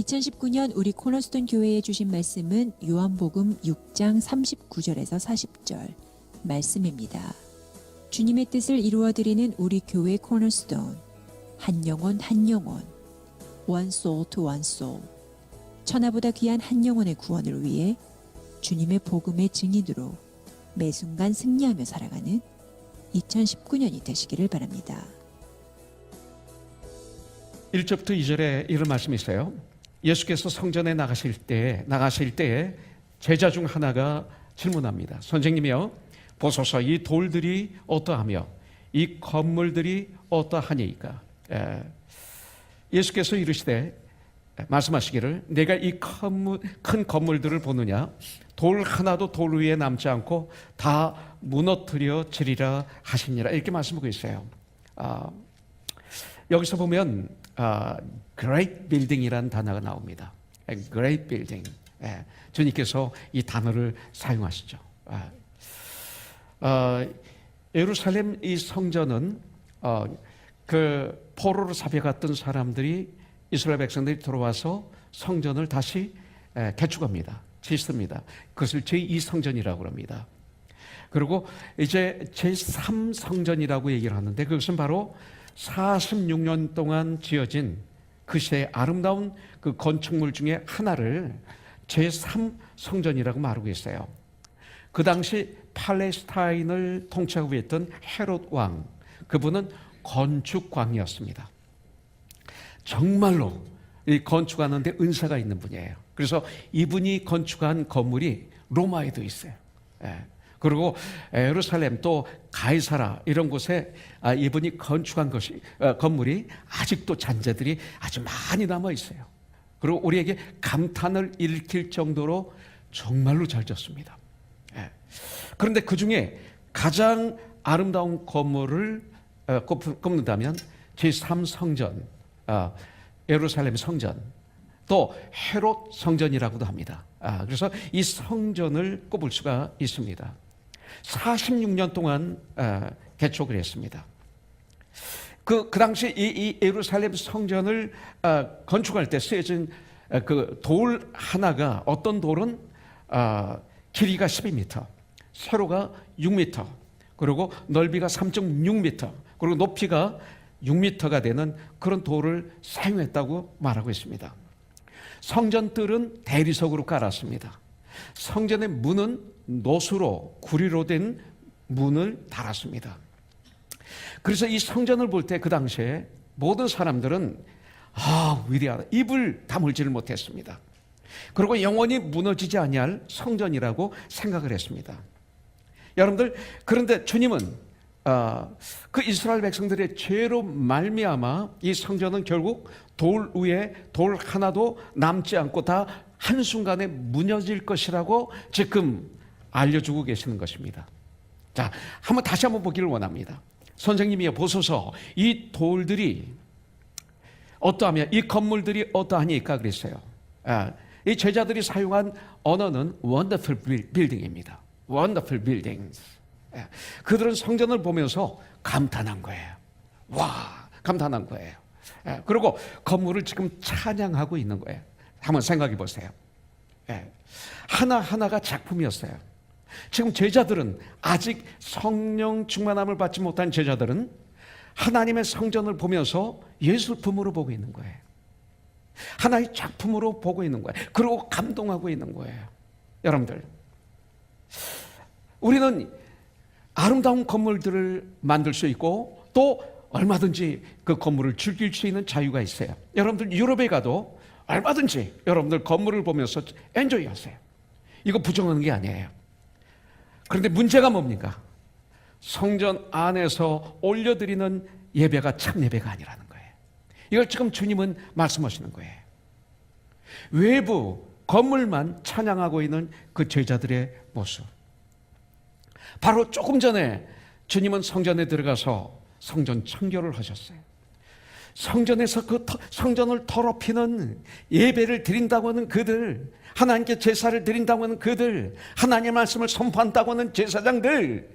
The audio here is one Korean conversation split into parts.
2019년 우리 코너스톤 교회에 주신 말씀은 요한복음 6장 39절에서 40절 말씀입니다. 주님의 뜻을 이루어드리는 우리 교회 코너스톤, 한 영혼 한 영혼, one soul to one soul, 천하보다 귀한 한 영혼의 구원을 위해 주님의 복음의 증인으로 매 순간 승리하며 살아가는 2019년이 되시기를 바랍니다. 1절부터 2절에 이런 말씀이 있어요. 예수께서 성전에 나가실 때에 제자 중 하나가 질문합니다. 선생님이요, 보소서 이 돌들이 어떠하며 이 건물들이 어떠하니까? 예수께서 이르시되 말씀하시기를 내가 이 큰 건물들을 보느냐? 돌 하나도 돌 위에 남지 않고 다 무너뜨려 지리라 하시니라, 이렇게 말씀하고 있어요. 여기서 보면 Great Building이라는 단어가 나옵니다. Great Building. 주님께서 이 단어를 사용하시죠. 예루살렘 이 성전은 그 포로로 잡혀갔던 사람들이, 이스라엘 백성들이 들어와서 성전을 다시 개축합니다. 짓습니다. 그것을 제2성전이라고 합니다. 그리고 이제 제3성전이라고 얘기를 하는데, 그것은 바로 46년 동안 지어진 그 시대의 아름다운 그 건축물 중에 하나를 제3성전이라고 말하고 있어요. 그 당시 팔레스타인을 통치하고 있던 헤롯 왕, 그분은 건축광이었습니다. 정말로 이 건축하는데 은사가 있는 분이에요. 그래서 이분이 건축한 건물이 로마에도 있어요. 그리고 예루살렘 또 가이사라 이런 곳에 이분이 건축한 건물이 아직도 잔재들이 아주 많이 남아 있어요. 그리고 우리에게 감탄을 일으킬 정도로 정말로 잘 졌습니다. 그런데 그 중에 가장 아름다운 건물을 꼽는다면 제3성전, 예루살렘 성전, 또 헤롯 성전이라고도 합니다. 그래서 이 성전을 꼽을 수가 있습니다. 46년 동안 개축을 했습니다. 그 당시 이 예루살렘 성전을 건축할 때 쓰여진 그 돌 하나가, 어떤 돌은 길이가 12m, 세로가 6m, 그리고 넓이가 3.6m, 그리고 높이가 6m가 되는 그런 돌을 사용했다고 말하고 있습니다. 성전뜰은 대리석으로 깔았습니다. 성전의 문은 노수로, 구리로 된 문을 달았습니다. 그래서 이 성전을 볼 때 그 당시에 모든 사람들은 위대하다, 입을 다물지를 못했습니다. 그리고 영원히 무너지지 아니할 성전이라고 생각을 했습니다. 여러분들, 그런데 주님은 그 이스라엘 백성들의 죄로 말미암아 이 성전은 결국 돌 위에 돌 하나도 남지 않고 다 한순간에 무너질 것이라고 지금 알려주고 계시는 것입니다. 자, 다시 한번 보기를 원합니다. 선생님이여 보소서 이 돌들이 어떠하며 이 건물들이 어떠하니까 그랬어요. 이 제자들이 사용한 언어는 wonderful building입니다. wonderful buildings. 그들은 성전을 보면서 감탄한 거예요. 와, 감탄한 거예요. 그리고 건물을 지금 찬양하고 있는 거예요. 한번 생각해 보세요. 하나하나가 작품이었어요. 지금 제자들은, 아직 성령 충만함을 받지 못한 제자들은 하나님의 성전을 보면서 예술품으로 보고 있는 거예요. 하나의 작품으로 보고 있는 거예요. 그리고 감동하고 있는 거예요. 여러분들, 우리는 아름다운 건물들을 만들 수 있고 또 얼마든지 그 건물을 즐길 수 있는 자유가 있어요. 여러분들 유럽에 가도 얼마든지 여러분들 건물을 보면서 엔조이 하세요. 이거 부정하는 게 아니에요. 그런데 문제가 뭡니까? 성전 안에서 올려드리는 예배가 참 예배가 아니라는 거예요. 이걸 지금 주님은 말씀하시는 거예요. 외부 건물만 찬양하고 있는 그 제자들의 모습. 바로 조금 전에 주님은 성전에 들어가서 성전 청결을 하셨어요. 성전에서 그 성전을 더럽히는 예배를 드린다고 하는 그들, 하나님께 제사를 드린다고 하는 그들, 하나님의 말씀을 선포한다고 하는 제사장들,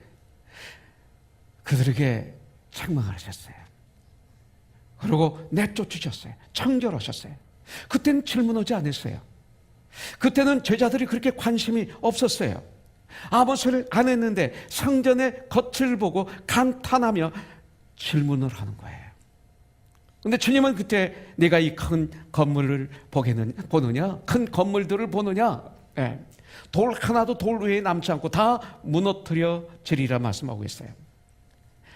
그들에게 책망을 하셨어요. 그리고 내쫓으셨어요. 청결하셨어요. 그때는 질문 오지 않았어요. 그때는 제자들이 그렇게 관심이 없었어요. 아무 소리를 안 했는데 성전의 겉을 보고 감탄하며 질문을 하는 거예요. 근데 주님은 그때 내가 이 큰 건물을 보느냐? 큰 건물들을 보느냐? 예. 돌 하나도 돌 위에 남지 않고 다 무너뜨려지리라 말씀하고 있어요.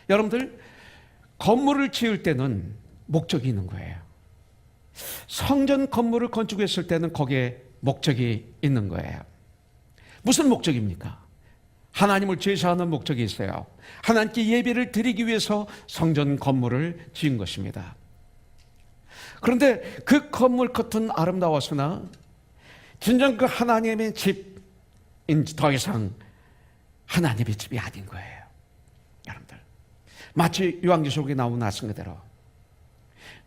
여러분들, 건물을 지을 때는 목적이 있는 거예요. 성전 건물을 건축했을 때는 거기에 목적이 있는 거예요. 무슨 목적입니까? 하나님을 제사하는 목적이 있어요. 하나님께 예배를 드리기 위해서 성전 건물을 지은 것입니다. 그런데 그 건물 겉은 아름다웠으나 진정 그 하나님의 집인 더 이상 하나님의 집이 아닌 거예요. 여러분들, 마치 요한계시록에 나온 말씀 그대로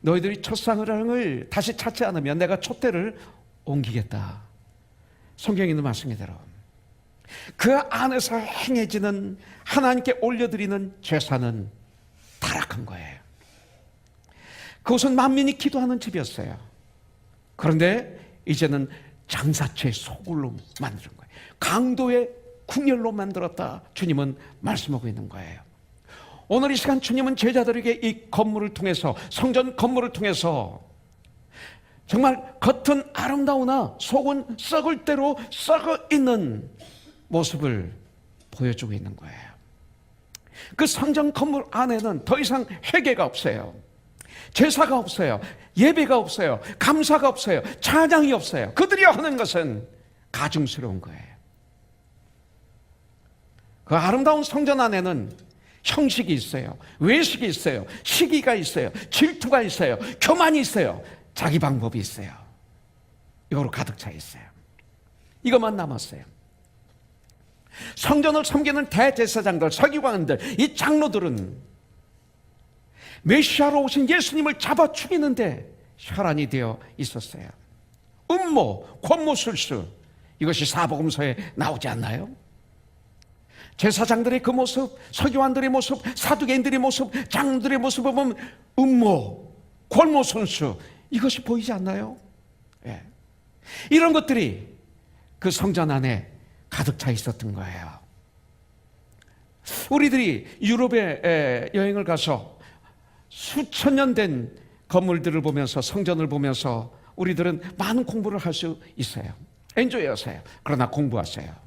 너희들이 첫사랑을 다시 찾지 않으면 내가 촛대를 옮기겠다. 성경에 있는 말씀 그대로 그 안에서 행해지는 하나님께 올려드리는 제사는 타락한 거예요. 그것은 만민이 기도하는 집이었어요. 그런데 이제는 장사처의 소굴로 만드는 거예요. 강도의 궁열로 만들었다. 주님은 말씀하고 있는 거예요. 오늘 이 시간 주님은 제자들에게 이 건물을 통해서, 성전 건물을 통해서 정말 겉은 아름다우나 속은 썩을 대로 썩어 있는 모습을 보여주고 있는 거예요. 그 성전 건물 안에는 더 이상 회개가 없어요. 제사가 없어요. 예배가 없어요. 감사가 없어요. 찬양이 없어요. 그들이 하는 것은 가증스러운 거예요. 그 아름다운 성전 안에는 형식이 있어요. 외식이 있어요. 시기가 있어요. 질투가 있어요. 교만이 있어요. 자기 방법이 있어요. 이거로 가득 차 있어요. 이것만 남았어요. 성전을 섬기는 대제사장들, 서기관들, 이 장로들은 메시아로 오신 예수님을 잡아 죽이는데 혈안이 되어 있었어요. 음모, 권모술수, 이것이 사복음서에 나오지 않나요? 제사장들의 그 모습, 서기관들의 모습, 사두개인들의 모습, 장로들의 모습을 보면 음모, 권모술수, 이것이 보이지 않나요? 예. 이런 것들이 그 성전 안에 가득 차 있었던 거예요. 우리들이 유럽에 여행을 가서 수천 년 된 건물들을 보면서, 성전을 보면서 우리들은 많은 공부를 할 수 있어요. 엔조이 하세요. 그러나 공부하세요.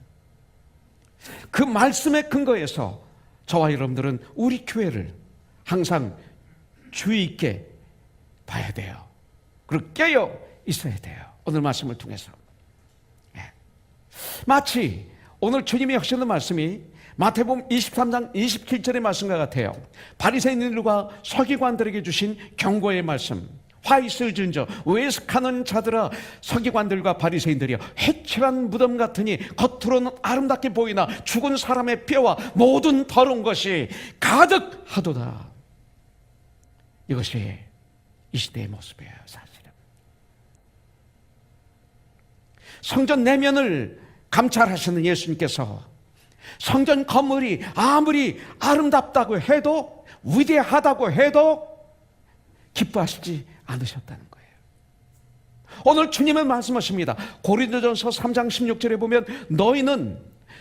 그 말씀의 근거에서 저와 여러분들은 우리 교회를 항상 주의 있게 봐야 돼요. 그리고 깨어 있어야 돼요. 오늘 말씀을 통해서. 마치 오늘 주님이 하시는 말씀이 마태복음 23장 27절의 말씀과 같아요. 바리새인들과 서기관들에게 주신 경고의 말씀. 화 있을진저 외식하는 자들아, 서기관들과 바리새인들이여, 회칠한 무덤 같으니 겉으로는 아름답게 보이나 죽은 사람의 뼈와 모든 더러운 것이 가득하도다. 이것이 이 시대의 모습이에요. 사실은 성전 내면을 감찰하시는 예수님께서 성전 건물이 아무리 아름답다고 해도, 위대하다고 해도 기뻐하시지 않으셨다는 거예요. 오늘 주님은 말씀하십니다. 고린도전서 3장 16절에 보면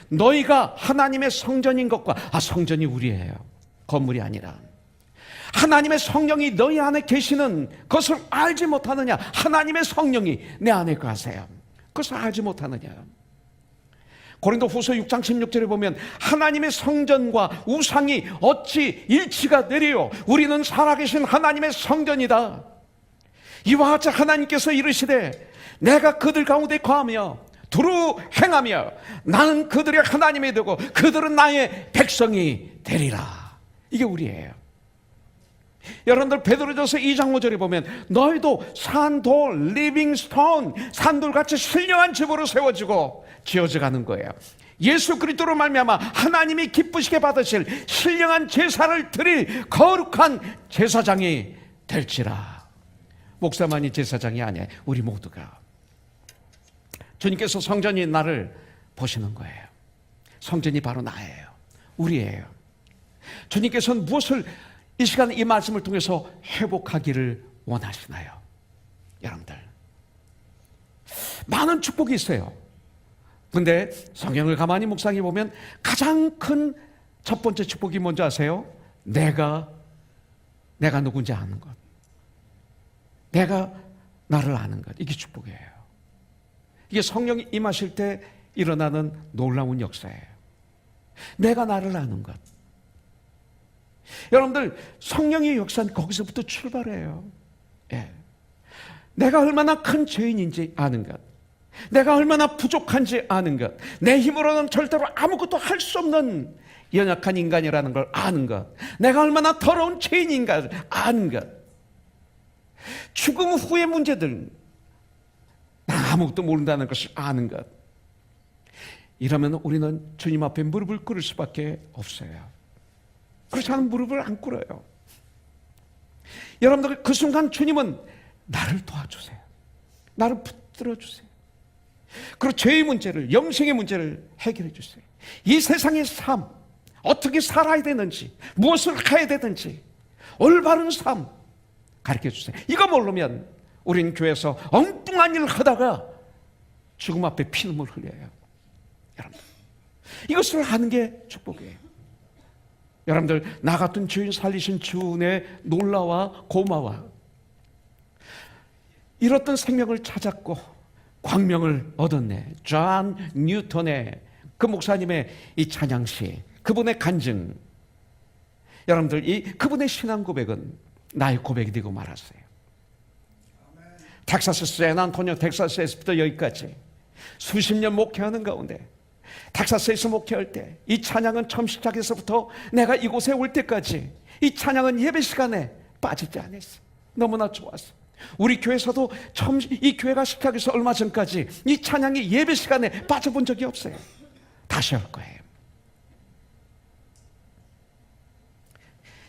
너희가 하나님의 성전인 것과, 성전이 우리예요. 건물이 아니라 하나님의 성령이 너희 안에 계시는 것을 알지 못하느냐. 하나님의 성령이 내 안에 거하세요. 그것을 알지 못하느냐. 고린도 후서 6장 16절에 보면 하나님의 성전과 우상이 어찌 일치가 되리요. 우리는 살아계신 하나님의 성전이다. 이와 같이 하나님께서 이르시되 내가 그들 가운데 거하며 두루 행하며 나는 그들의 하나님이 되고 그들은 나의 백성이 되리라. 이게 우리예요. 여러분들 베드로전서 2장 5절에 보면 너희도 산돌, 리빙스톤, 산돌같이 신령한 집으로 세워지고 지어져 가는 거예요. 예수 그리스도로 말미암아 하나님이 기쁘시게 받으실 신령한 제사를 드릴 거룩한 제사장이 될지라. 목사만이 제사장이 아니에요. 우리 모두가. 주님께서 성전이 나를 보시는 거예요. 성전이 바로 나예요. 우리예요. 주님께서는 무엇을 이 시간 이 말씀을 통해서 회복하기를 원하시나요? 여러분들, 많은 축복이 있어요. 근데 성경을 가만히 묵상해 보면 가장 큰 첫 번째 축복이 뭔지 아세요? 내가 누군지 아는 것. 내가 나를 아는 것. 이게 축복이에요. 이게 성령이 임하실 때 일어나는 놀라운 역사예요. 내가 나를 아는 것. 여러분들, 성령의 역사는 거기서부터 출발해요. 예. 내가 얼마나 큰 죄인인지 아는 것, 내가 얼마나 부족한지 아는 것, 내 힘으로는 절대로 아무것도 할 수 없는 연약한 인간이라는 걸 아는 것, 내가 얼마나 더러운 죄인인가를 아는 것, 죽음 후의 문제들, 나 아무것도 모른다는 것을 아는 것. 이러면 우리는 주님 앞에 무릎을 꿇을 수밖에 없어요. 그렇지 않으면 무릎을 안 꿇어요. 여러분들, 그 순간 주님은 나를 도와주세요. 나를 붙들어 주세요. 그리고 죄의 문제를, 영생의 문제를 해결해 주세요. 이 세상의 삶, 어떻게 살아야 되는지, 무엇을 해야 되는지 올바른 삶 가르쳐 주세요. 이거 모르면 우리는 교회에서 엉뚱한 일을 하다가 죽음 앞에 피눈물 흘려요. 여러분, 이것을 하는 게 축복이에요. 여러분들, 나 같은 죄인 살리신 주의 놀라와 고마워. 잃었던 생명을 찾았고 광명을 얻었네. 존 뉴턴의 그 목사님의 이 찬양시, 그분의 간증, 여러분들, 그분의 신앙 고백은 나의 고백이 되고 말았어요. 텍사스 샌안토니오 텍사스에서부터 여기까지 수십 년 목회하는 가운데, 텍사스에서 목회할 때 이 찬양은 처음 시작해서부터 내가 이곳에 올 때까지 이 찬양은 예배 시간에 빠지지 않았어. 너무나 좋았어. 우리 교회에서도 처음 이 교회가 시작해서 얼마 전까지 이 찬양이 예배 시간에 빠져본 적이 없어요. 다시 할 거예요.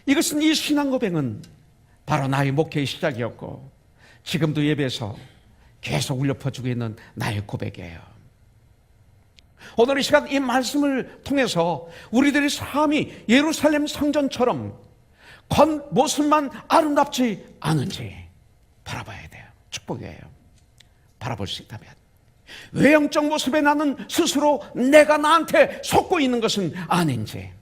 이것은, 이 신앙 고백은 바로 나의 목회의 시작이었고 지금도 예배에서 계속 울려 퍼지고 있는 나의 고백이에요. 오늘 이 시간 이 말씀을 통해서 우리들의 삶이 예루살렘 성전처럼 겉모습만 아름답지 않은지 바라봐야 돼요. 축복이에요. 바라볼 수 있다면, 외형적 모습에 나는 스스로 내가 나한테 속고 있는 것은 아닌지,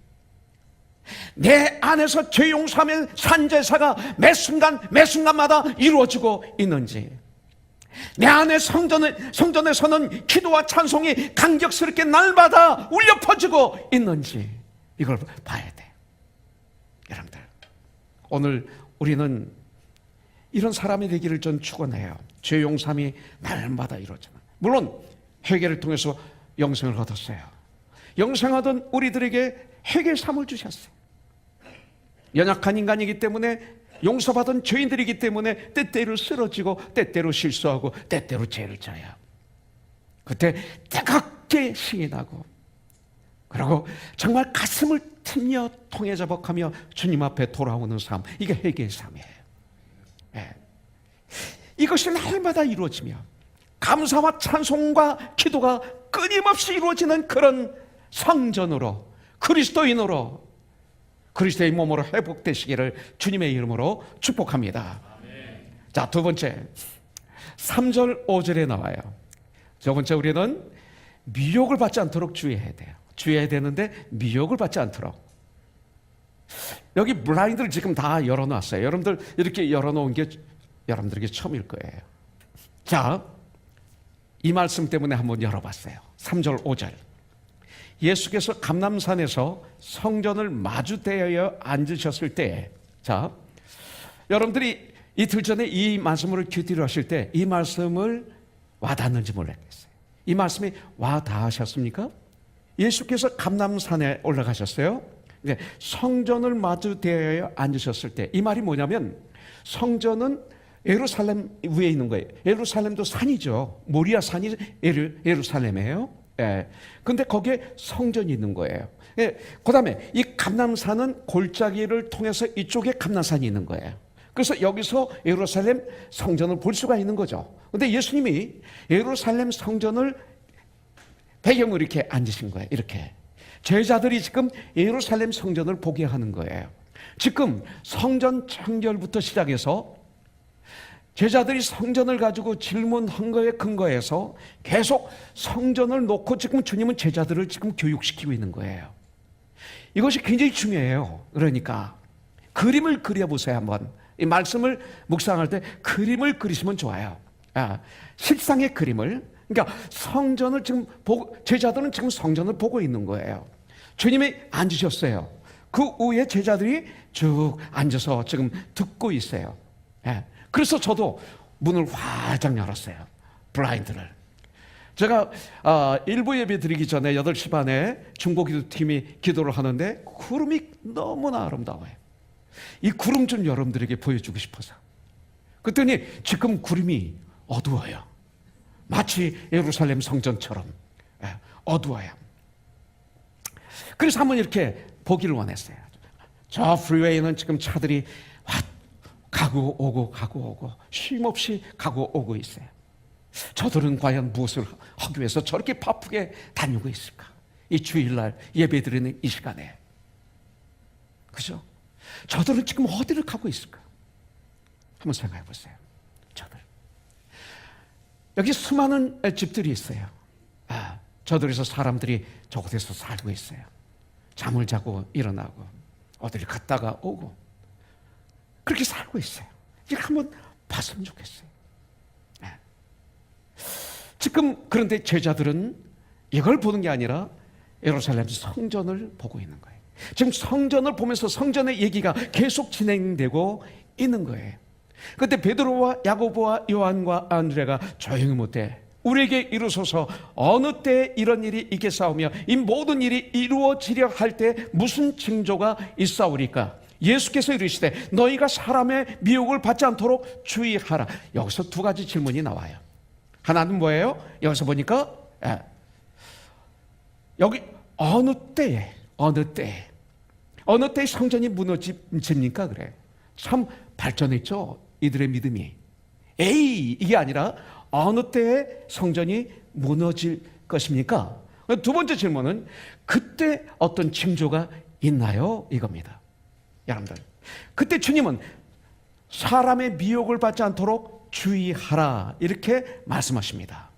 내 안에서 죄 용서하면 산제사가 매 순간마다 이루어지고 있는지, 내 안의 성전에서는 기도와 찬송이 간격스럽게 날마다 울려 퍼지고 있는지, 이걸 봐야 돼. 여러분들, 오늘 우리는 이런 사람이 되기를 전 축원해요. 죄 용서함이 날마다 이루어지는. 물론 회개를 통해서 영생을 얻었어요. 영생하던 우리들에게 회개의 삶을 주셨어요. 연약한 인간이기 때문에, 용서받은 죄인들이기 때문에 때때로 쓰러지고 때때로 실수하고 때때로 죄를 져요. 그때 뜨겁게 신이 나고, 그리고 정말 가슴을 틈며 통해 자복하며 주님 앞에 돌아오는 삶, 이게 회개의 삶이에요. 네. 이것이 날마다 이루어지며 감사와 찬송과 기도가 끊임없이 이루어지는 그런 성전으로, 그리스도인으로, 그리스도의 몸으로 회복되시기를 주님의 이름으로 축복합니다. 아멘. 자, 두 번째, 3절 5절에 나와요. 두 번째, 우리는 미혹을 받지 않도록 주의해야 돼요. 주의해야 되는데 미혹을 받지 않도록. 여기 블라인드를 지금 다 열어놨어요. 여러분들, 이렇게 열어놓은 게 여러분들에게 처음일 거예요. 자, 이 말씀 때문에 한번 열어봤어요. 3절 5절. 예수께서 감람산에서 성전을 마주대하여 앉으셨을 때, 자, 여러분들이 이틀 전에 이 말씀을 큐티로 하실 때 이 말씀을 와닿는지 모르겠어요. 이 말씀이 와닿으셨습니까? 예수께서 감람산에 올라가셨어요. 성전을 마주대하여 앉으셨을 때, 이 말이 뭐냐면, 성전은 예루살렘 위에 있는 거예요. 예루살렘도 산이죠. 모리아 산이 예루살렘이에요. 예. 근데 거기에 성전이 있는 거예요. 예. 그 다음에 이 감람산은 골짜기를 통해서 이쪽에 감람산이 있는 거예요. 그래서 여기서 예루살렘 성전을 볼 수가 있는 거죠. 근데 예수님이 예루살렘 성전을 배경으로 이렇게 앉으신 거예요. 이렇게. 제자들이 지금 예루살렘 성전을 보게 하는 거예요. 지금 성전 청결부터 시작해서 제자들이 성전을 가지고 질문한 거에 근거해서 계속 성전을 놓고 지금 주님은 제자들을 지금 교육시키고 있는 거예요. 이것이 굉장히 중요해요. 그러니까 그림을 그려보세요. 한번 이 말씀을 묵상할 때 그림을 그리시면 좋아요. 실상의 그림을. 그러니까 성전을 지금 보고, 제자들은 지금 성전을 보고 있는 거예요. 주님이 앉으셨어요. 그 위에 제자들이 쭉 앉아서 지금 듣고 있어요. 그래서 저도 문을 활짝 열었어요. 블라인드를. 제가 일부 예배 드리기 전에 8시 반에 중보기도팀이 기도를 하는데 구름이 너무나 아름다워요. 이 구름 좀 여러분들에게 보여주고 싶어서. 그랬더니 지금 구름이 어두워요. 마치 예루살렘 성전처럼 어두워요. 그래서 한번 이렇게 보기를 원했어요. 저 프리웨이는 지금 차들이 가고 오고 가고 오고 쉼없이 가고 오고 있어요. 저들은 과연 무엇을 하기 위해서 저렇게 바쁘게 다니고 있을까? 이 주일날 예배드리는 이 시간에. 그죠? 저들은 지금 어디를 가고 있을까? 한번 생각해 보세요. 저들. 여기 수많은 집들이 있어요. 저들에서 사람들이 저곳에서 살고 있어요. 잠을 자고 일어나고 어디를 갔다가 오고 그렇게 살고 있어요. 이렇게 한번 봤으면 좋겠어요. 지금 그런데 제자들은 이걸 보는 게 아니라 예루살렘 성전을 보고 있는 거예요. 지금 성전을 보면서 성전의 얘기가 계속 진행되고 있는 거예요. 그때 베드로와 야고보와 요한과 안드레가 조용히 못해 우리에게 이루소서 어느 때 이런 일이 있겠사오며 이 모든 일이 이루어지려 할 때 무슨 징조가 있사오리까? 예수께서 이르시되 너희가 사람의 미혹을 받지 않도록 주의하라. 여기서 두 가지 질문이 나와요. 하나는 뭐예요? 여기서 보니까 여기 어느 때에 성전이 무너집니까? 그래. 참 발전했죠. 이들의 믿음이. 이게 아니라 어느 때에 성전이 무너질 것입니까? 두 번째 질문은 그때 어떤 징조가 있나요? 이겁니다. 여러분들, 그때 주님은 사람의 미혹을 받지 않도록 주의하라 이렇게 말씀하십니다.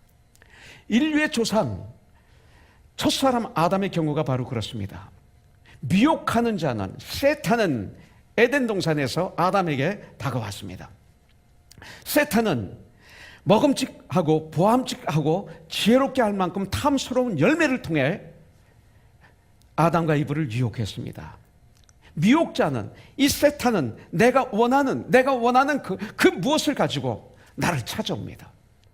인류의 조상 첫사람 아담의 경우가 바로 그렇습니다. 미혹하는 자는 세탄은 에덴 동산에서 아담에게 다가왔습니다. 세탄은 먹음직하고 보암직하고 지혜롭게 할 만큼 탐스러운 열매를 통해 아담과 이브를 유혹했습니다. 미혹자는, 이 세탄은 내가 원하는 그 무엇을 가지고 나를 찾아옵니다.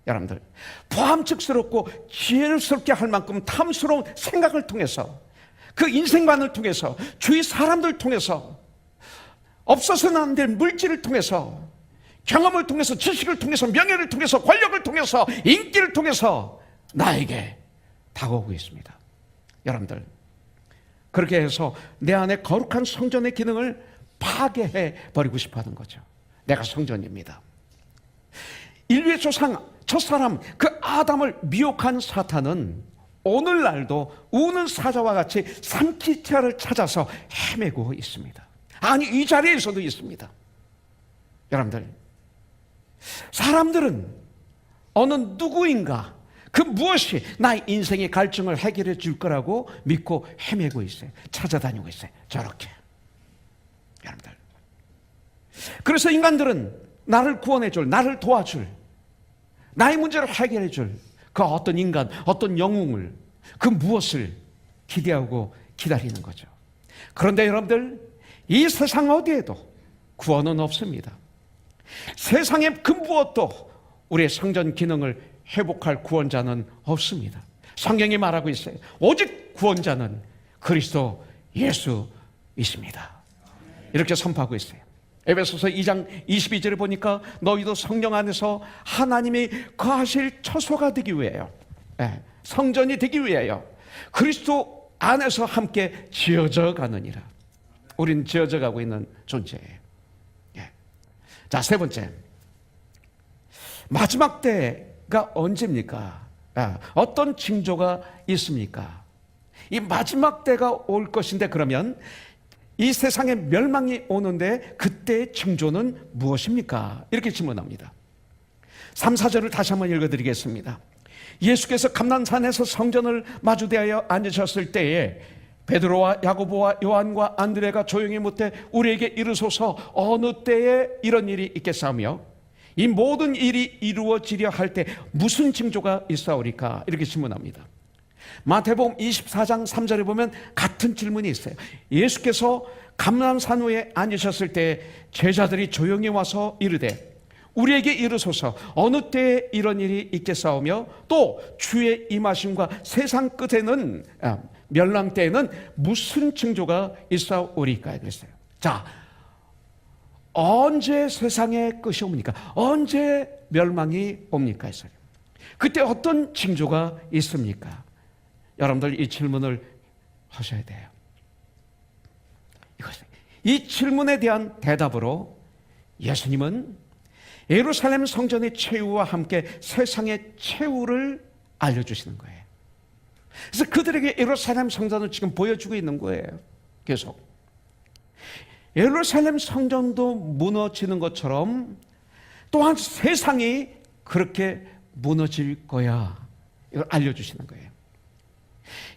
여러분들, 보암직스럽고 지혜롭게 할 만큼 탐스러운 생각을 통해서, 그 인생관을 통해서, 주위 사람들 통해서, 없어서는 안 될 물질을 통해서, 경험을 통해서, 지식을 통해서, 명예를 통해서, 권력을 통해서, 인기를 통해서 나에게 다가오고 있습니다. 여러분들, 그렇게 해서 내 안에 거룩한 성전의 기능을 파괴해 버리고 싶어 하는 거죠. 내가 성전입니다. 인류의 조상 첫사람 그 아담을 미혹한 사탄은 오늘날도 우는 사자와 같이 삼키자를 찾아서 헤매고 있습니다. 아니, 이 자리에서도 있습니다. 여러분들, 사람들은 어느 누구인가, 그 무엇이 나의 인생의 갈증을 해결해 줄 거라고 믿고 헤매고 있어요. 찾아다니고 있어요. 저렇게. 여러분들, 그래서 인간들은 나를 구원해 줄, 나를 도와줄, 나의 문제를 해결해 줄 그 어떤 인간, 어떤 영웅을, 그 무엇을 기대하고 기다리는 거죠. 그런데 여러분들, 이 세상 어디에도 구원은 없습니다. 세상의 그 무엇도 우리의 성전 기능을 회복할 구원자는 없습니다. 성경이 말하고 있어요. 오직 구원자는 그리스도 예수이십니다. 이렇게 선포하고 있어요. 에베소서 2장 22절에 보니까 너희도 성령 안에서 하나님이 거하실 처소가 되기 위하여, 성전이 되기 위하여 그리스도 안에서 함께 지어져 가느니라. 우리는 지어져 가고 있는 존재예요. 자, 세 번째, 마지막 때가 언제입니까? 어떤 징조가 있습니까? 이 마지막 때가 올 것인데, 그러면 이 세상에 멸망이 오는데 그때의 징조는 무엇입니까? 이렇게 질문합니다. 3, 4절을 다시 한번 읽어드리겠습니다. 예수께서 감난산에서 성전을 마주대하여 앉으셨을 때에 베드로와 야고보와 요한과 안드레가 조용히 묻되 우리에게 이르소서 어느 때에 이런 일이 있겠사오며 이 모든 일이 이루어지려 할 때 무슨 징조가 있사오리까? 이렇게 질문합니다. 마태복음 24장 3절에 보면 같은 질문이 있어요. 예수께서 감람산 위에 앉으셨을 때 제자들이 조용히 와서 이르되 우리에게 이르소서 어느 때에 이런 일이 있겠사오며 또 주의 임하심과 세상 끝에는 멸랑 때에는 무슨 징조가 있사오리까? 그랬어요. 자, 언제 세상의 끝이 옵니까? 언제 멸망이 옵니까? 했어요. 그때 어떤 징조가 있습니까? 여러분들 이 질문을 하셔야 돼요. 이 질문에 대한 대답으로 예수님은 예루살렘 성전의 최후와 함께 세상의 최후를 알려주시는 거예요. 그래서 그들에게 예루살렘 성전을 지금 보여주고 있는 거예요. 계속 예루살렘 성전도 무너지는 것처럼 또한 세상이 그렇게 무너질 거야, 이걸 알려주시는 거예요.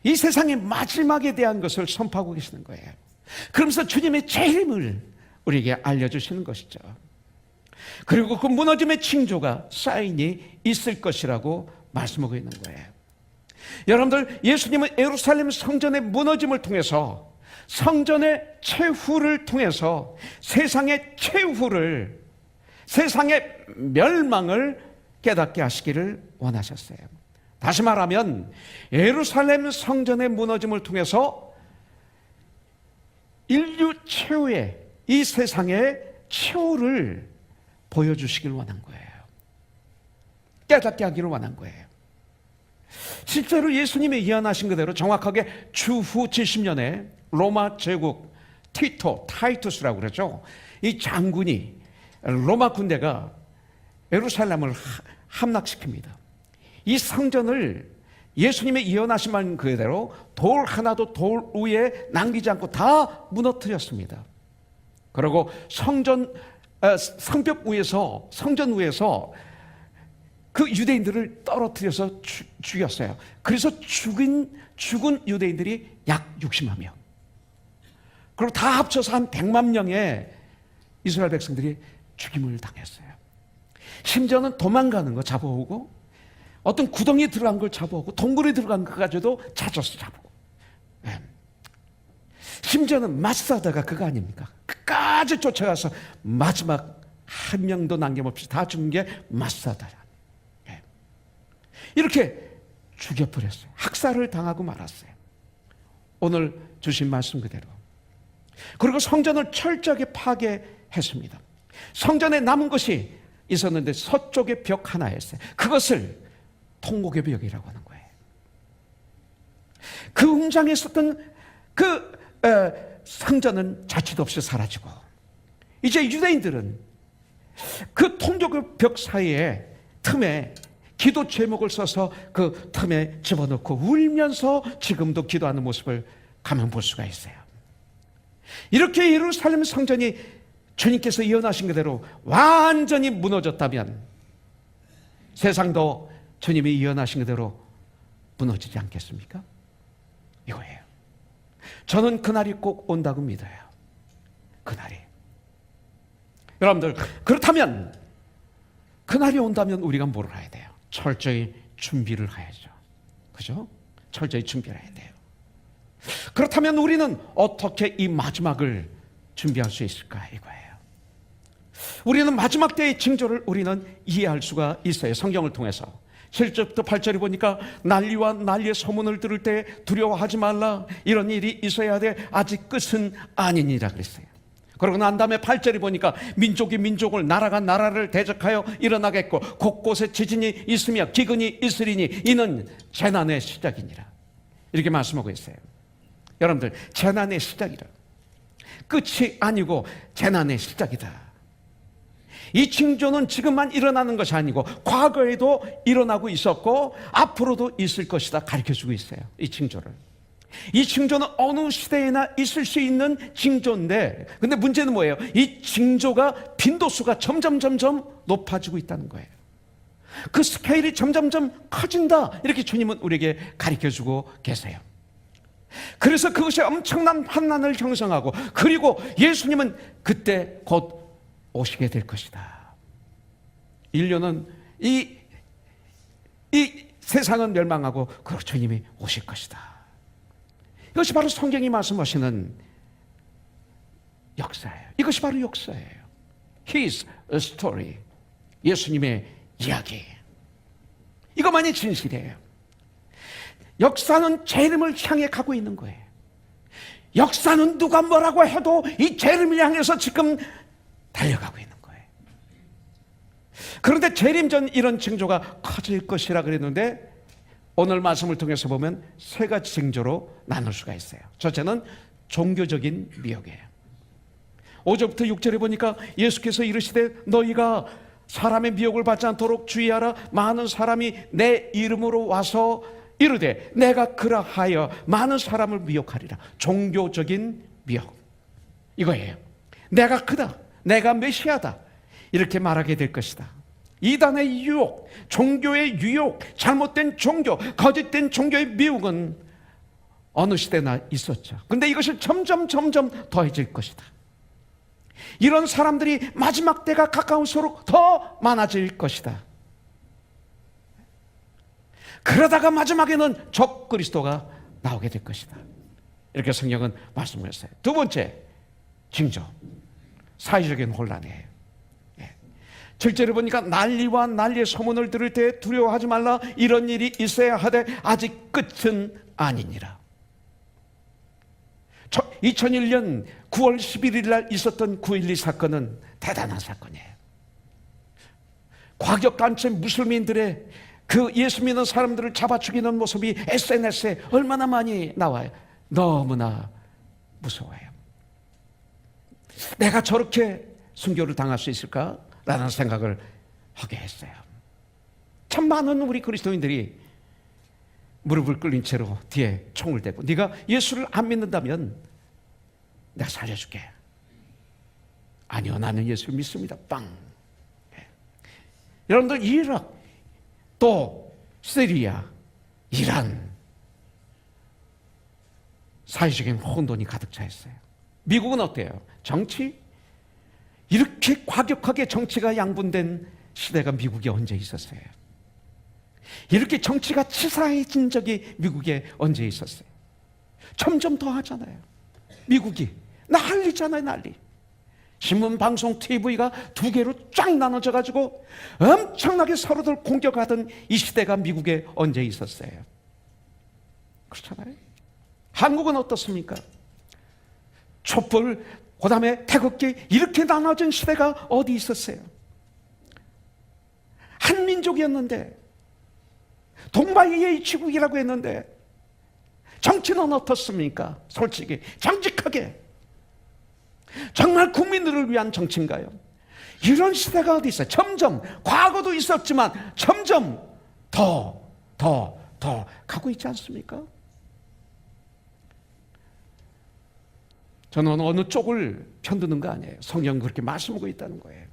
이 세상의 마지막에 대한 것을 선포하고 계시는 거예요. 그러면서 주님의 재림을 우리에게 알려주시는 것이죠. 그리고 그 무너짐의 징조가 사인이 있을 것이라고 말씀하고 있는 거예요. 여러분들, 예수님은 예루살렘 성전의 무너짐을 통해서, 성전의 최후를 통해서 세상의 최후를, 세상의 멸망을 깨닫게 하시기를 원하셨어요. 다시 말하면 예루살렘 성전의 무너짐을 통해서 인류 최후의 이 세상의 최후를 보여주시길 원한 거예요. 깨닫게 하기를 원한 거예요. 실제로 예수님이 예언하신 그대로 정확하게 주후 70년에 로마 제국 타이투스라고 그러죠. 이 장군이, 로마 군대가 예루살렘을 함락시킵니다. 이 성전을 예수님의 예언하신 말 그대로 돌 하나도 돌 위에 남기지 않고 다 무너뜨렸습니다. 그리고 성전 위에서 그 유대인들을 떨어뜨려서 죽였어요. 그래서 죽은 유대인들이 약 60만 명. 그리고 다 합쳐서 한 100만 명의 이스라엘 백성들이 죽임을 당했어요. 심지어는 도망가는 거 잡아오고, 어떤 구덩이에 들어간 걸 잡아오고, 동굴에 들어간 거 가지고도 찾아서 잡고, 심지어는 마사다가 그거 아닙니까? 끝까지 쫓아가서 마지막 한 명도 남김없이 다 죽은 게 마사다야. 이렇게 죽여버렸어요. 학살을 당하고 말았어요. 오늘 주신 말씀 그대로. 그리고 성전을 철저하게 파괴했습니다. 성전에 남은 것이 있었는데 서쪽의 벽 하나였어요. 그것을 통곡의 벽이라고 하는 거예요. 그 웅장에 있었던 그 성전은 자취도 없이 사라지고, 이제 유대인들은 그 통곡의 벽 사이에 틈에 기도 제목을 써서 그 틈에 집어넣고 울면서 지금도 기도하는 모습을 가만 볼 수가 있어요. 이렇게 예루살렘 성전이 주님께서 예언하신 그대로 완전히 무너졌다면 세상도 주님이 예언하신 그대로 무너지지 않겠습니까? 이거예요. 저는 그날이 꼭 온다고 믿어요. 그날이. 여러분들, 그렇다면 그날이 온다면 우리가 뭘 해야 돼요? 철저히 준비를 해야죠. 그죠? 철저히 준비를 해야 돼요. 그렇다면 우리는 어떻게 이 마지막을 준비할 수 있을까? 이거예요. 우리는 마지막 때의 징조를 우리는 이해할 수가 있어요. 성경을 통해서. 7절부터 8절에 보니까 난리와 난리의 소문을 들을 때 두려워하지 말라. 이런 일이 있어야 돼. 아직 끝은 아니니라 그랬어요. 그러고 난 다음에 8절에 보니까 민족이 민족을, 나라가 나라를 대적하여 일어나겠고 곳곳에 지진이 있으며 기근이 있으리니 이는 재난의 시작이니라. 이렇게 말씀하고 있어요. 여러분들, 재난의 시작이라. 끝이 아니고 재난의 시작이다. 이 징조는 지금만 일어나는 것이 아니고 과거에도 일어나고 있었고 앞으로도 있을 것이다 가르쳐주고 있어요. 이 징조를. 이 징조는 어느 시대에나 있을 수 있는 징조인데, 근데 문제는 뭐예요? 이 징조가 빈도수가 점점 높아지고 있다는 거예요. 그 스케일이 점점점 커진다. 이렇게 주님은 우리에게 가르쳐주고 계세요. 그래서 그것이 엄청난 환난을 형성하고, 그리고 예수님은 그때 곧 오시게 될 것이다. 인류는 이 세상은 멸망하고 그 주님이 오실 것이다. 이것이 바로 성경이 말씀하시는 역사예요. 이것이 바로 역사예요. His story. 예수님의 이야기. 이것만이 진실이에요. 역사는 재림을 향해 가고 있는 거예요. 역사는 누가 뭐라고 해도 이 재림을 향해서 지금 달려가고 있는 거예요. 그런데 재림 전 이런 징조가 커질 것이라 그랬는데, 오늘 말씀을 통해서 보면 세 가지 징조로 나눌 수가 있어요. 첫째는 종교적인 미혹이에요. 5절부터 6절에 보니까 예수께서 이르시되 너희가 사람의 미혹을 받지 않도록 주의하라. 많은 사람이 내 이름으로 와서 이르되 내가 그러하여 많은 사람을 미혹하리라. 종교적인 미혹, 이거예요. 내가 크다, 내가 메시아다, 이렇게 말하게 될 것이다. 이단의 유혹, 종교의 유혹, 잘못된 종교, 거짓된 종교의 미혹은 어느 시대나 있었죠. 근데 이것이 점점 더해질 것이다. 이런 사람들이 마지막 때가 가까울수록 더 많아질 것이다. 그러다가 마지막에는 적 그리스도가 나오게 될 것이다. 이렇게 성경은 말씀하셨어요. 두 번째 징조, 사회적인 혼란이에요. 7절에 보니까 난리와 난리의 소문을 들을 때 두려워하지 말라. 이런 일이 있어야 하되 아직 끝은 아니니라. 2001년 9월 11일 날 있었던 9.12 사건은 대단한 사건이에요. 과격간체 무슬민들의 그 예수 믿는 사람들을 잡아 죽이는 모습이 SNS에 얼마나 많이 나와요. 너무나 무서워요. 내가 저렇게 순교를 당할 수 있을까라는 생각을 하게 했어요. 참 많은 우리 그리스도인들이 무릎을 꿇린 채로 뒤에 총을 대고 네가 예수를 안 믿는다면 내가 살려줄게. 아니요, 나는 예수를 믿습니다. 빵. 여러분들, 이라크, 또 시리아, 이란, 사회적인 혼돈이 가득 차 있어요. 미국은 어때요? 정치? 이렇게 과격하게 정치가 양분된 시대가 미국에 언제 있었어요? 이렇게 정치가 치사해진 적이 미국에 언제 있었어요? 점점 더 하잖아요. 미국이 난리잖아요, 난리. 신문, 방송, TV가 두 개로 쫙 나눠져 가지고 엄청나게 서로들 공격하던 이 시대가 미국에 언제 있었어요? 그렇잖아요. 한국은 어떻습니까? 촛불, 그 다음에 태극기, 이렇게 나눠진 시대가 어디 있었어요? 한민족이었는데, 동바이의 지국이라고 했는데, 정치는 어떻습니까? 솔직히 정직하게 정말 국민들을 위한 정치인가요? 이런 시대가 어디 있어요? 점점, 과거도 있었지만 점점 더 가고 있지 않습니까? 저는 어느 쪽을 편드는 거 아니에요. 성경은 그렇게 말씀하고 있다는 거예요.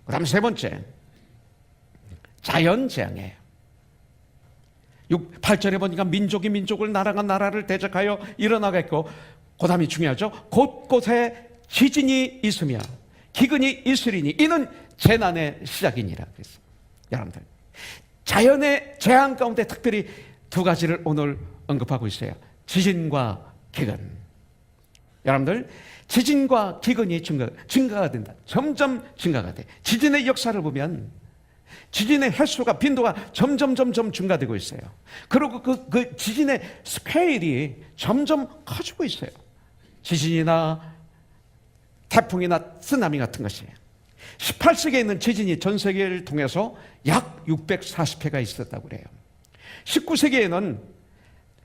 그 다음 세 번째, 자연재앙이에요. 8절에 보니까 민족이 민족을, 나라가 나라를 대적하여 일어나겠고, 그 다음이 중요하죠. 곳곳에 지진이 있으며 기근이 있으리니 이는 재난의 시작이니라. 그래서 여러분들, 자연의 재앙 가운데 특별히 두 가지를 오늘 언급하고 있어요. 지진과 기근. 여러분들, 지진과 기근이 증가가 된다. 점점 증가가 돼. 지진의 역사를 보면 지진의 횟수가, 빈도가 점점 증가되고 있어요. 그리고 그 지진의 스케일이 점점 커지고 있어요. 지진이나 태풍이나 쓰나미 같은 것이 18세기에 있는 지진이 전 세계를 통해서 약 640회가 있었다고 그래요. 19세기에는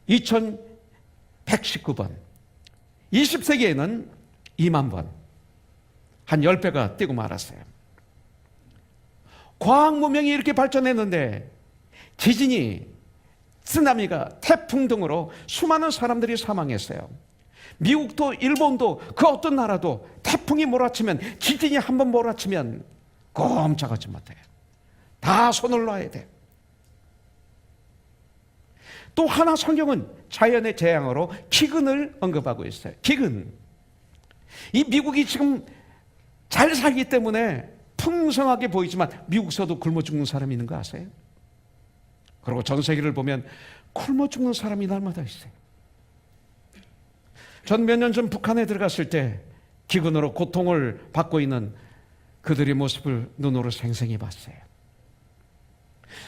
2119번, 20세기에는 2만 번, 한 10배가 뛰고 말았어요. 과학 문명이 이렇게 발전했는데 지진이, 쓰나미가, 태풍 등으로 수많은 사람들이 사망했어요. 미국도 일본도 그 어떤 나라도 태풍이 몰아치면, 지진이 한번 몰아치면 꼼짝하지 못해요. 다 손을 놔야 돼. 또 하나 성경은 자연의 재앙으로 기근을 언급하고 있어요. 기근. 이 미국이 지금 잘 살기 때문에 풍성하게 보이지만 미국서도 굶어 죽는 사람이 있는 거 아세요? 그리고 전 세계를 보면 굶어 죽는 사람이 날마다 있어요. 전 몇 년 전 북한에 들어갔을 때 기근으로 고통을 받고 있는 그들의 모습을 눈으로 생생히 봤어요.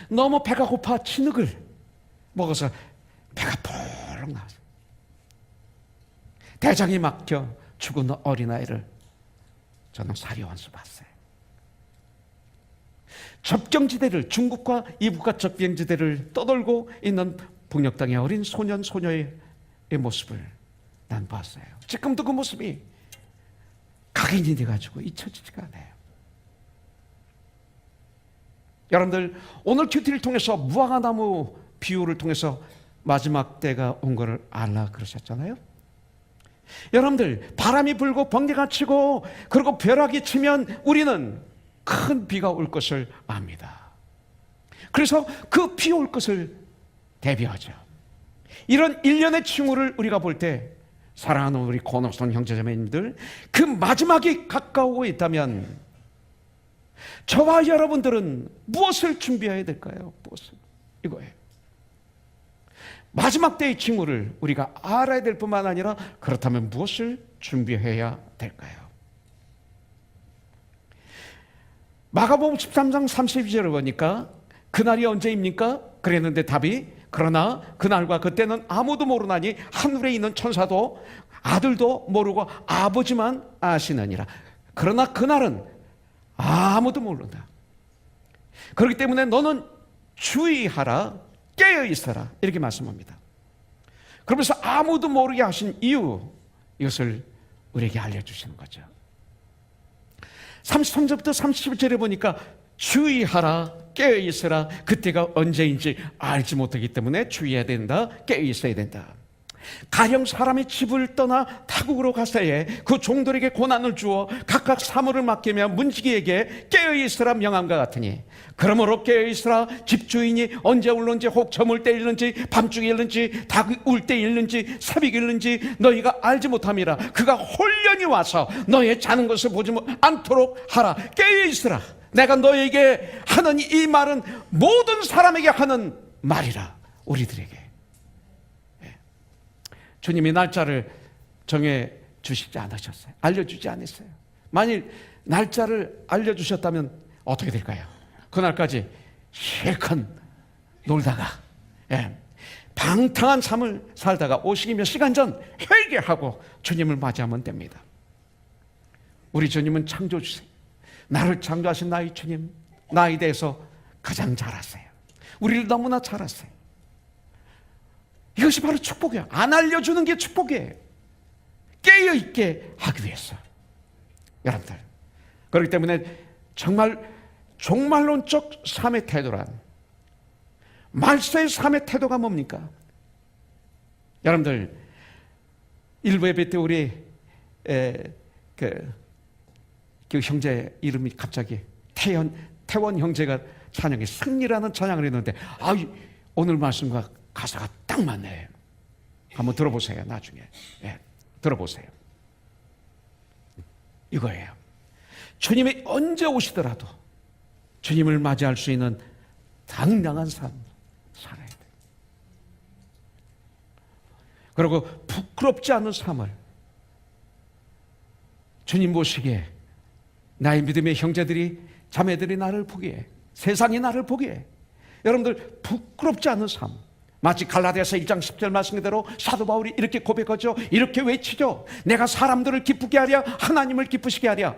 너무 배가 고파 진흙을 먹어서 배가 펄럭 나왔어요. 대장이 막혀 죽은 어린아이를 저는 사료원수 봤어요. 접경지대를, 중국과 이북과 접경지대를 떠돌고 있는 북녘 땅의 어린 소년 소녀의 모습을 난 봤어요. 지금도 그 모습이 각인이 돼가지고 잊혀지지가 않아요. 여러분들, 오늘 큐티를 통해서 무화과나무 비유를 통해서 마지막 때가 온 것을 알라 그러셨잖아요. 여러분들, 바람이 불고 번개가 치고 그리고 벼락이 치면 우리는 큰 비가 올 것을 압니다. 그래서 그 비 올 것을 대비하죠. 이런 일련의 징후를 우리가 볼 때 사랑하는 우리 코너스톤 형제자매님들, 그 마지막이 가까우고 있다면 저와 여러분들은 무엇을 준비해야 될까요? 무엇을? 이거예요. 마지막 때의 징후를 우리가 알아야 될 뿐만 아니라 그렇다면 무엇을 준비해야 될까요? 마가복음 13장 32절을 보니까 그날이 언제입니까? 그랬는데 답이 그러나 그날과 그때는 아무도 모르나니 하늘에 있는 천사도 아들도 모르고 아버지만 아시느니라. 그러나 그날은 아무도 모른다. 그렇기 때문에 너는 주의하라, 깨어 있어라, 이렇게 말씀합니다. 그러면서 아무도 모르게 하신 이유, 이것을 우리에게 알려주시는 거죠. 33절부터 37절에 보니까 주의하라, 깨어 있어라, 그때가 언제인지 알지 못하기 때문에 주의해야 된다, 깨어 있어야 된다. 가령 사람이 집을 떠나 타국으로 갔을 때 그 종들에게 고난을 주어 각각 사물을 맡기며 문지기에게 깨어 있으라 명함과 같으니 그러므로 깨어 있으라. 집주인이 언제 울는지, 혹 저물 때 일는지, 밤중에 일는지, 닭 울 때 일는지, 새벽에 일는지 너희가 알지 못함이라. 그가 홀련히 와서 너의 자는 것을 보지 않도록 하라. 깨어 있으라. 내가 너에게 하는 이 말은 모든 사람에게 하는 말이라. 우리들에게. 주님이 날짜를 정해 주시지 않으셨어요. 알려주지 않았어요. 만일 날짜를 알려주셨다면 어떻게 될까요? 그날까지 실컷 놀다가 방탕한 삶을 살다가 오시기 몇 시간 전 회개하고 주님을 맞이하면 됩니다. 우리 주님은 창조주세요. 나를 창조하신 나의 주님, 나에 대해서 가장 잘 아세요. 우리를 너무나 잘 아세요. 이것이 바로 축복이에요. 안 알려주는 게 축복이에요. 깨어있게 하기 위해서. 여러분들, 그렇기 때문에 정말 종말론적 삶의 태도란, 말세의 삶의 태도가 뭡니까? 여러분들, 일부 예배 때 우리 그 형제 이름이 갑자기 태원 형제가 찬양에 승리라는 찬양을 했는데, 오늘 말씀과 가사가 딱 맞네. 한번 들어보세요. 나중에 들어보세요. 이거예요. 주님이 언제 오시더라도 주님을 맞이할 수 있는 당당한 삶 살아야 돼. 그리고 부끄럽지 않은 삶을, 주님 보시기에 나의 믿음의 형제들이, 자매들이 나를 보기에, 세상이 나를 보기에 여러분들 부끄럽지 않은 삶, 마치 갈라디아서 1장 10절 말씀 그대로 사도 바울이 이렇게 고백하죠. 이렇게 외치죠. 내가 사람들을 기쁘게 하랴, 하나님을 기쁘시게 하랴.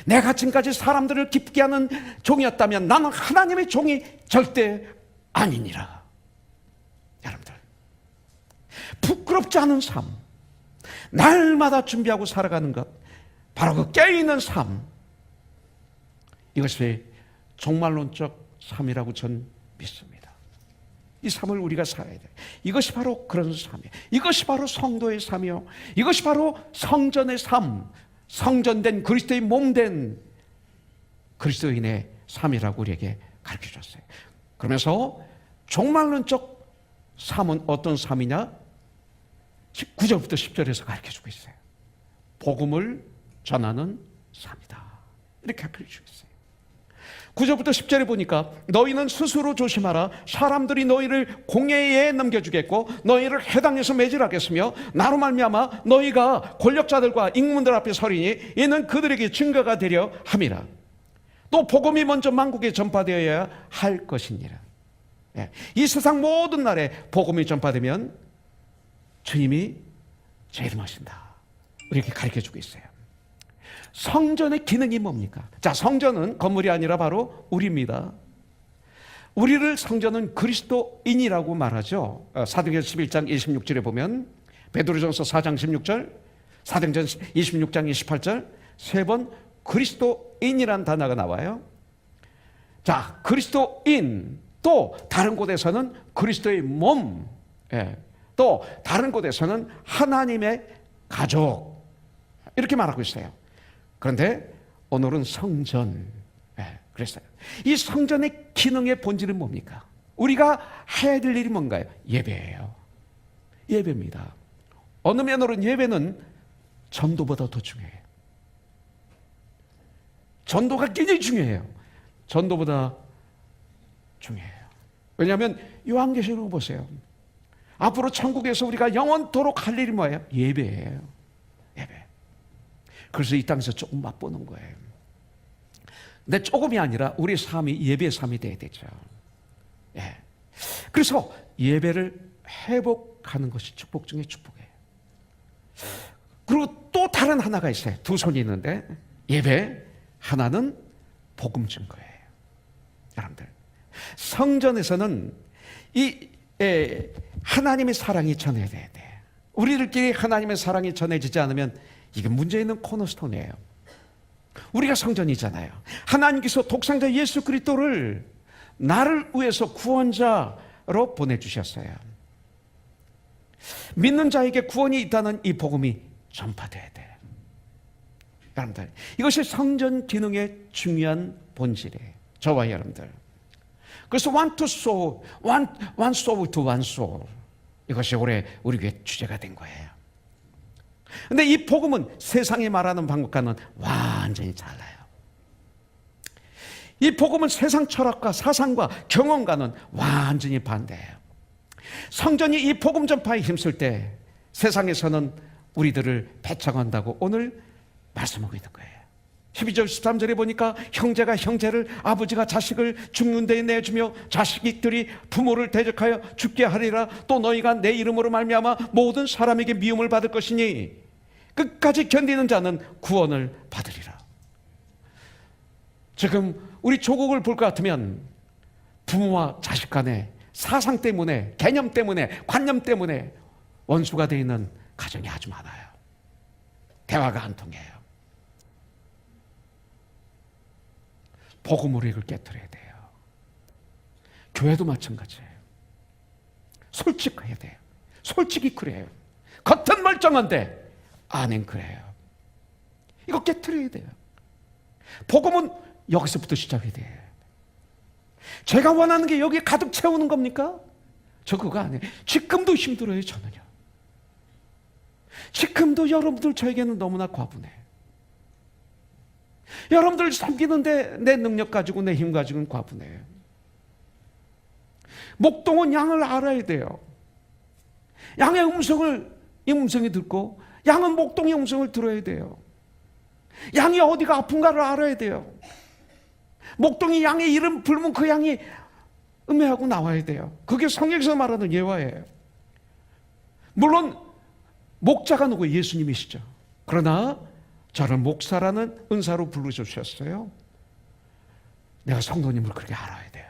내가 지금까지 사람들을 기쁘게 하는 종이었다면 나는 하나님의 종이 절대 아니니라. 여러분들, 부끄럽지 않은 삶, 날마다 준비하고 살아가는 것, 바로 그 깨어있는 삶, 이것이 종말론적 삶이라고 전 믿습니다. 이 삶을 우리가 살아야 돼. 이것이 바로 그런 삶이에요. 이것이 바로 성도의 삶이요, 이것이 바로 성전의 삶, 성전된 그리스도의 몸된 그리스도인의 삶이라고 우리에게 가르쳐 줬어요. 그러면서 종말론적 삶은 어떤 삶이냐? 9절부터 10절에서 가르쳐 주고 있어요. 복음을 전하는 삶이다. 이렇게 가르쳐 주고 있어요. 9절부터 10절에 보니까 너희는 스스로 조심하라. 사람들이 너희를 공회에 넘겨주겠고 너희를 회당에서 매질하겠으며 나로 말미암아 너희가 권력자들과 임금들 앞에 서리니 이는 그들에게 증거가 되려 함이라. 또 복음이 먼저 만국에 전파되어야 할 것이니라. 이 세상 모든 나라에 복음이 전파되면 주님이 제일 멋진다. 이렇게 가르쳐주고 있어요. 성전의 기능이 뭡니까? 자, 성전은 건물이 아니라 바로 우리입니다. 우리를 성전은 그리스도인이라고 말하죠. 사도행전 11장 26절에 보면 베드로전서 4장 16절, 사도행전 26장 28절 세 번 그리스도인이란 단어가 나와요. 자, 그리스도인, 또 다른 곳에서는 그리스도의 몸, 또 다른 곳에서는 하나님의 가족, 이렇게 말하고 있어요. 그런데 오늘은 성전, 그랬어요. 이 성전의 기능의 본질은 뭡니까? 우리가 해야 될 일이 뭔가요? 예배예요. 예배입니다. 어느 면으로는 예배는 전도보다 더 중요해요. 전도가 굉장히 중요해요. 전도보다 중요해요. 왜냐하면 요한계시록 보세요. 앞으로 천국에서 우리가 영원토록 할 일이 뭐예요? 예배예요. 예배. 그래서 이 땅에서 조금 맛보는 거예요. 근데 조금이 아니라 우리 삶이 예배의 삶이 돼야 되죠. 예. 그래서 예배를 회복하는 것이 축복 중에 축복이에요. 그리고 또 다른 하나가 있어요. 두 손이 있는데 예배, 하나는 복음 증거예요. 여러분들, 성전에서는 이 하나님의 사랑이 전해져야 돼. 우리들끼리 하나님의 사랑이 전해지지 않으면 이게 문제 있는 코너스톤이에요. 우리가 성전이잖아요. 하나님께서 독생자 예수 그리스도를 나를 위해서 구원자로 보내주셨어요. 믿는 자에게 구원이 있다는 이 복음이 전파돼야 돼요. 여러분들, 이것이 성전 기능의 중요한 본질이에요. 저와 여러분들. 그래서 one to soul, one soul to one soul, 이것이 올해 우리 교회 주제가 된 거예요. 근데 이 복음은 세상이 말하는 방법과는 완전히 달라요. 이 복음은 세상 철학과 사상과 경험과는 완전히 반대예요. 성전이 이 복음 전파에 힘쓸 때 세상에서는 우리들을 배척한다고 오늘 말씀하고 있는 거예요. 12절 13절에 보니까 형제가 형제를, 아버지가 자식을 죽는 데에 내주며 자식들이 부모를 대적하여 죽게 하리라. 또 너희가 내 이름으로 말미암아 모든 사람에게 미움을 받을 것이니 끝까지 견디는 자는 구원을 받으리라. 지금 우리 조국을 볼 것 같으면 부모와 자식 간에 사상 때문에, 개념 때문에, 관념 때문에 원수가 되어 있는 가정이 아주 많아요. 대화가 안 통해요. 복음으로 이걸 깨트려야 돼요. 교회도 마찬가지예요. 솔직해야 돼요. 솔직히 그래요. 겉은 멀쩡한데 안엔 그래요. 이거 깨트려야 돼요. 복음은 여기서부터 시작해야 돼요. 제가 원하는 게 여기에 가득 채우는 겁니까? 저 그거 아니에요. 지금도 힘들어요. 저는요. 지금도 여러분들 저에게는 너무나 과분해요. 여러분들 섬기는데 내 능력 가지고 내 힘 가지고는 과분해요. 목동은 양을 알아야 돼요. 양의 음성을 이 음성이 듣고 양은 목동의 음성을 들어야 돼요. 양이 어디가 아픈가를 알아야 돼요. 목동이 양의 이름 불면 그 양이 음해하고 나와야 돼요. 그게 성경에서 말하는 예화예요. 물론 목자가 누구? 예수님이시죠. 그러나 저를 목사라는 은사로 부르셨어요. 내가 성도님을 그렇게 알아야 돼요.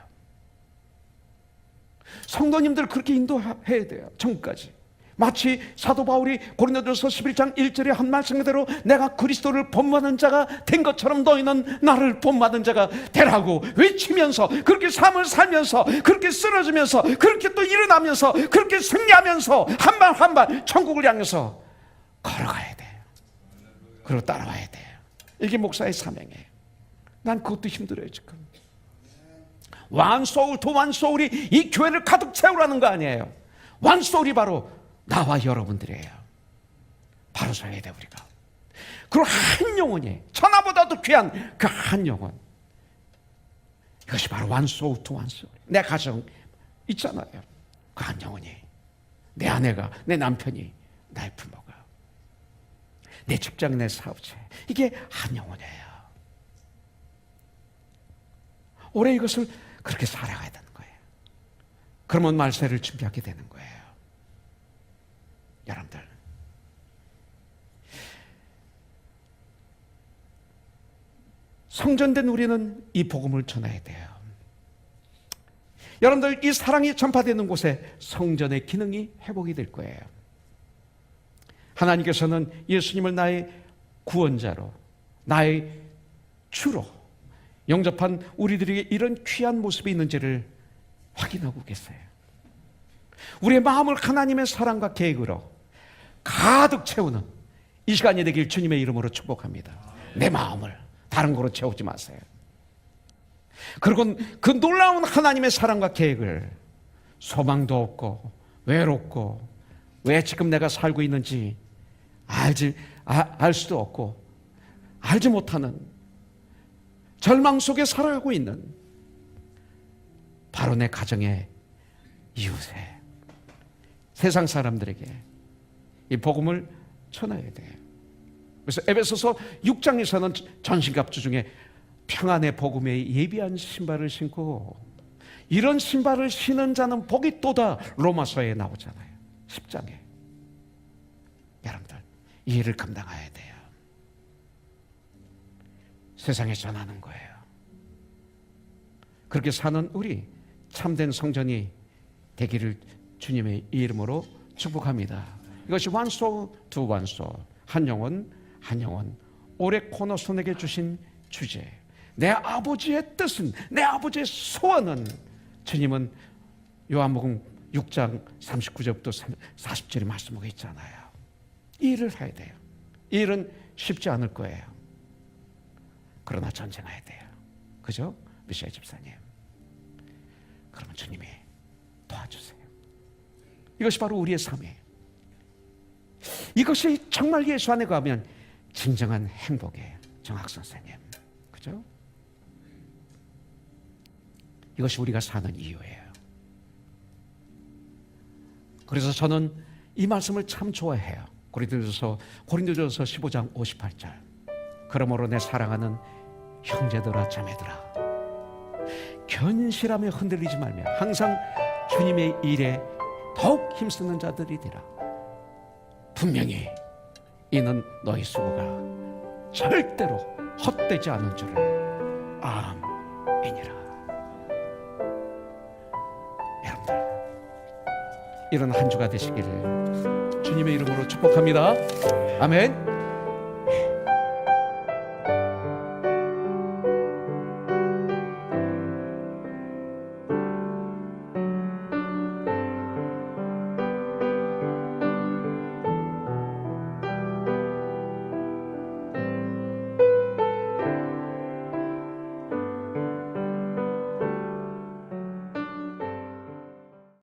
성도님들 그렇게 인도해야 돼요. 천국까지. 마치 사도 바울이 고린도전서 11장 1절에 한 말씀 그대로 내가 그리스도를 본받은 자가 된 것처럼 너희는 나를 본받은 자가 되라고 외치면서, 그렇게 삶을 살면서, 그렇게 쓰러지면서, 그렇게 또 일어나면서, 그렇게 승리하면서 한 발 한 발 천국을 향해서 걸어가야 돼요. 그리고 따라와야 돼요. 이게 목사의 사명이에요. 난 그것도 힘들어요 지금. 완소울 또 완소울이 이 교회를 가득 채우라는 거 아니에요. 완소울이 바로 나와 여러분들이에요. 바로 서야 돼 우리가. 그리고 한 영혼이 천하보다도 귀한 그 한 영혼, 이것이 바로 완소울 또 완소울. 내 가정 있잖아요. 그 한 영혼이, 내 아내가, 내 남편이, 나의 부모가, 내 직장, 내 사업체, 이게 한 영혼이에요. 올해 이것을 그렇게 살아가야 되는 거예요. 그러면 말세를 준비하게 되는 거예요. 여러분들, 성전된 우리는 이 복음을 전해야 돼요. 여러분들, 이 사랑이 전파되는 곳에 성전의 기능이 회복이 될 거예요. 하나님께서는 예수님을 나의 구원자로, 나의 주로 영접한 우리들에게 이런 귀한 모습이 있는지를 확인하고 계세요. 우리의 마음을 하나님의 사랑과 계획으로 가득 채우는 이 시간이 되길 주님의 이름으로 축복합니다. 내 마음을 다른 거로 채우지 마세요. 그리고 그 놀라운 하나님의 사랑과 계획을 소망도 없고 외롭고 왜 지금 내가 살고 있는지 알 수도 없고 알지 못하는 절망 속에 살아가고 있는 바로 내 가정의 이웃에, 세상 사람들에게 이 복음을 전해야 돼요. 그래서 에베소서 6장에서는 전신갑주 중에 평안의 복음에 예비한 신발을 신고, 이런 신발을 신은 자는 복이 또다 로마서에 나오잖아요. 10장에. 여러분들, 이 일을 감당해야 돼요. 세상에 전하는 거예요. 그렇게 사는 우리 참된 성전이 되기를 주님의 이름으로 축복합니다. 이것이 완소 두 완소, 한 영혼 한 영혼, 올해 코너스톤에게 주신 주제, 내 아버지의 뜻은, 내 아버지의 소원은, 주님은 요한복음 6장 39절부터 40절의 말씀하고 있잖아요. 이 일을 해야 돼요. 이 일은 쉽지 않을 거예요. 그러나 전쟁해야 돼요. 그죠? 미셸 집사님. 그러면 주님이 도와주세요. 이것이 바로 우리의 삶이에요. 이것이 정말 예수 안에 가면 진정한 행복이에요. 정학 선생님. 그죠? 이것이 우리가 사는 이유예요. 그래서 저는 이 말씀을 참 좋아해요. 고린도전서 15장 58절. 그러므로 내 사랑하는 형제들아 자매들아, 견실하며 흔들리지 말며 항상 주님의 일에 더욱 힘쓰는 자들이 되라. 분명히 이는 너희 수고가 절대로 헛되지 않은 줄을 아멘이라. 여러분들, 이런 한 주가 되시기를 주님의 이름으로 축복합니다. 아멘.